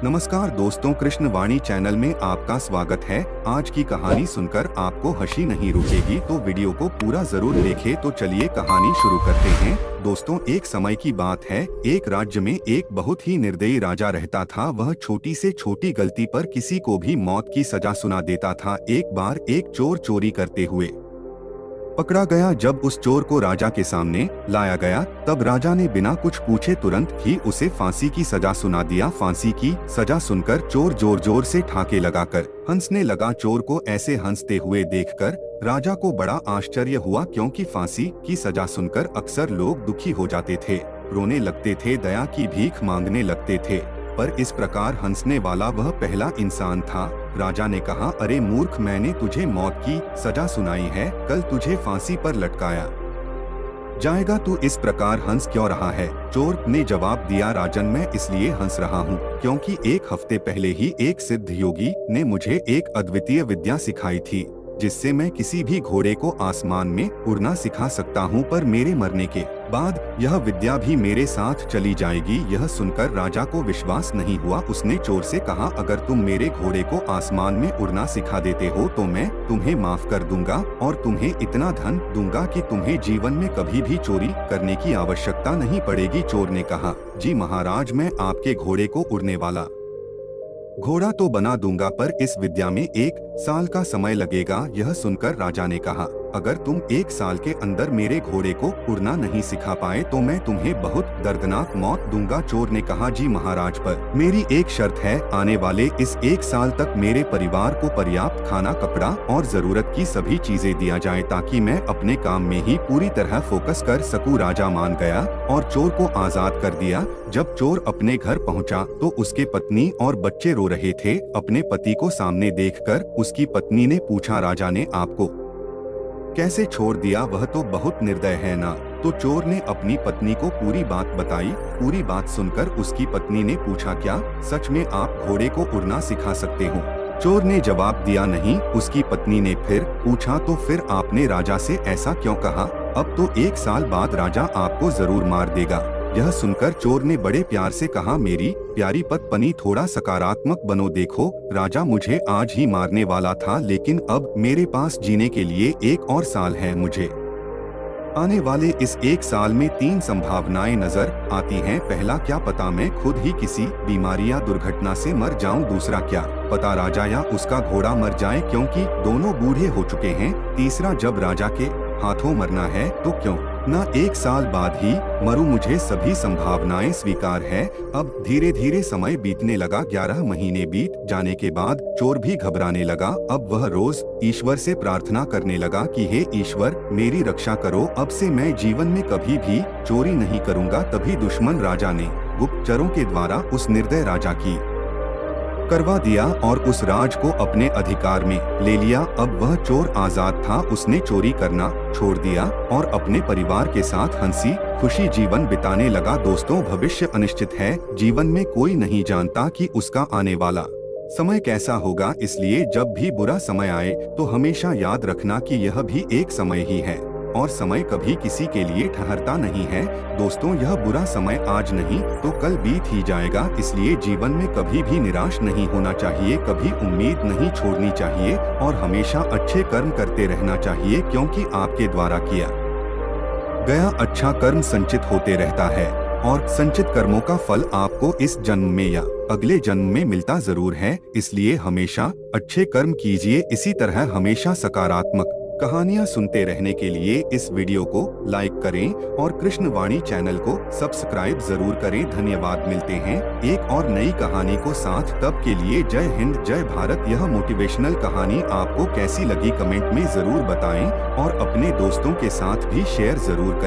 नमस्कार दोस्तों, कृष्णवाणी चैनल में आपका स्वागत है। आज की कहानी सुनकर आपको हंसी नहीं रुकेगी, तो वीडियो को पूरा जरूर देखें। तो चलिए कहानी शुरू करते हैं। दोस्तों, एक समय की बात है, एक राज्य में एक बहुत ही निर्दयी राजा रहता था। वह छोटी से छोटी गलती पर किसी को भी मौत की सजा सुना देता था। एक बार एक चोर चोरी करते हुए पकड़ा गया। जब उस चोर को राजा के सामने लाया गया, तब राजा ने बिना कुछ पूछे तुरंत ही उसे फांसी की सजा सुना दिया। फांसी की सजा सुनकर चोर जोर जोर से ठाके लगाकर हंसने लगा। चोर को ऐसे हंसते हुए देखकर राजा को बड़ा आश्चर्य हुआ, क्योंकि फांसी की सजा सुनकर अक्सर लोग दुखी हो जाते थे, रोने लगते थे, दया की भीख मांगने लगते थे, पर इस प्रकार हंसने वाला वह पहला इंसान था। राजा ने कहा, अरे मूर्ख, मैंने तुझे मौत की सजा सुनाई है, कल तुझे फांसी पर लटकाया जाएगा, तू इस प्रकार हंस क्यों रहा है? चोर ने जवाब दिया, राजन, मैं इसलिए हंस रहा हूँ क्योंकि एक हफ्ते पहले ही एक सिद्ध योगी ने मुझे एक अद्वितीय विद्या सिखाई थी, जिससे मैं किसी भी घोड़े को आसमान में उड़ना सिखा सकता हूँ, पर मेरे मरने के बाद यह विद्या भी मेरे साथ चली जाएगी। यह सुनकर राजा को विश्वास नहीं हुआ। उसने चोर से कहा, अगर तुम मेरे घोड़े को आसमान में उड़ना सिखा देते हो तो मैं तुम्हें माफ कर दूंगा और तुम्हें इतना धन दूंगा कि तुम्हें जीवन में कभी भी चोरी करने की आवश्यकता नहीं पड़ेगी। चोर ने कहा, जी महाराज, मैं आपके घोड़े को उड़ने वाला घोड़ा तो बना दूंगा, पर इस विद्या में 1 साल का समय लगेगा। यह सुनकर राजा ने कहा, अगर तुम 1 साल के अंदर मेरे घोड़े को उड़ना नहीं सिखा पाए तो मैं तुम्हें बहुत दर्दनाक मौत दूंगा। चोर ने कहा, जी महाराज, पर मेरी एक शर्त है, आने वाले इस 1 साल तक मेरे परिवार को पर्याप्त खाना, कपड़ा और जरूरत की सभी चीजें दिया जाए, ताकि मैं अपने काम में ही पूरी तरह फोकस कर सकूं। राजा मान गया और चोर को आजाद कर दिया। जब चोर अपने घर पहुंचा तो उसके पत्नी और बच्चे रो रहे थे। अपने पति को सामने देखकर उसकी पत्नी ने पूछा, राजा ने आपको कैसे छोड़ दिया? वह तो बहुत निर्दय है ना? तो चोर ने अपनी पत्नी को पूरी बात बताई। पूरी बात सुनकर उसकी पत्नी ने पूछा, क्या सच में आप घोड़े को उड़ना सिखा सकते हो? चोर ने जवाब दिया, नहीं। उसकी पत्नी ने फिर पूछा, तो फिर आपने राजा से ऐसा क्यों कहा? अब तो 1 साल बाद राजा आपको जरूर मार देगा। यह सुनकर चोर ने बड़े प्यार से कहा, मेरी प्यारी पत्नी, थोड़ा सकारात्मक बनो। देखो, राजा मुझे आज ही मारने वाला था, लेकिन अब मेरे पास जीने के लिए 1 और साल है। मुझे आने वाले इस 1 साल में 3 संभावनाएं नजर आती हैं। पहला, क्या पता मैं खुद ही किसी बीमारी या दुर्घटना से मर जाऊं। दूसरा, क्या पता राजा या उसका घोड़ा मर जाए, क्योंकि दोनों बूढ़े हो चुके हैं। तीसरा, जब राजा के हाथों मरना है तो क्यों ना 1 साल बाद ही मरूं। मुझे सभी संभावनाएं स्वीकार है। अब धीरे धीरे समय बीतने लगा। 11 महीने बीत जाने के बाद चोर भी घबराने लगा। अब वह रोज ईश्वर से प्रार्थना करने लगा कि हे ईश्वर, मेरी रक्षा करो, अब से मैं जीवन में कभी भी चोरी नहीं करूंगा। तभी दुश्मन राजा ने गुप्तचरों के द्वारा उस निर्दय राजा की करवा दिया और उस राज को अपने अधिकार में ले लिया। अब वह चोर आजाद था। उसने चोरी करना छोड़ दिया और अपने परिवार के साथ हंसी खुशी जीवन बिताने लगा। दोस्तों, भविष्य अनिश्चित है। जीवन में कोई नहीं जानता कि उसका आने वाला समय कैसा होगा, इसलिए जब भी बुरा समय आए तो हमेशा याद रखना कि यह भी एक समय ही है और समय कभी किसी के लिए ठहरता नहीं है। दोस्तों, यह बुरा समय आज नहीं तो कल बीत ही जाएगा, इसलिए जीवन में कभी भी निराश नहीं होना चाहिए, कभी उम्मीद नहीं छोड़नी चाहिए और हमेशा अच्छे कर्म करते रहना चाहिए, क्योंकि आपके द्वारा किया गया अच्छा कर्म संचित होते रहता है और संचित कर्मों का फल आपको इस जन्म में या अगले जन्म में मिलता जरूर है। इसलिए हमेशा अच्छे कर्म कीजिए। इसी तरह हमेशा सकारात्मक कहानियाँ सुनते रहने के लिए इस वीडियो को लाइक करें और कृष्णवाणी चैनल को सब्सक्राइब जरूर करें। धन्यवाद। मिलते हैं एक और नई कहानी को साथ, तब के लिए जय हिंद, जय भारत। यह मोटिवेशनल कहानी आपको कैसी लगी कमेंट में जरूर बताएं और अपने दोस्तों के साथ भी शेयर जरूर करें।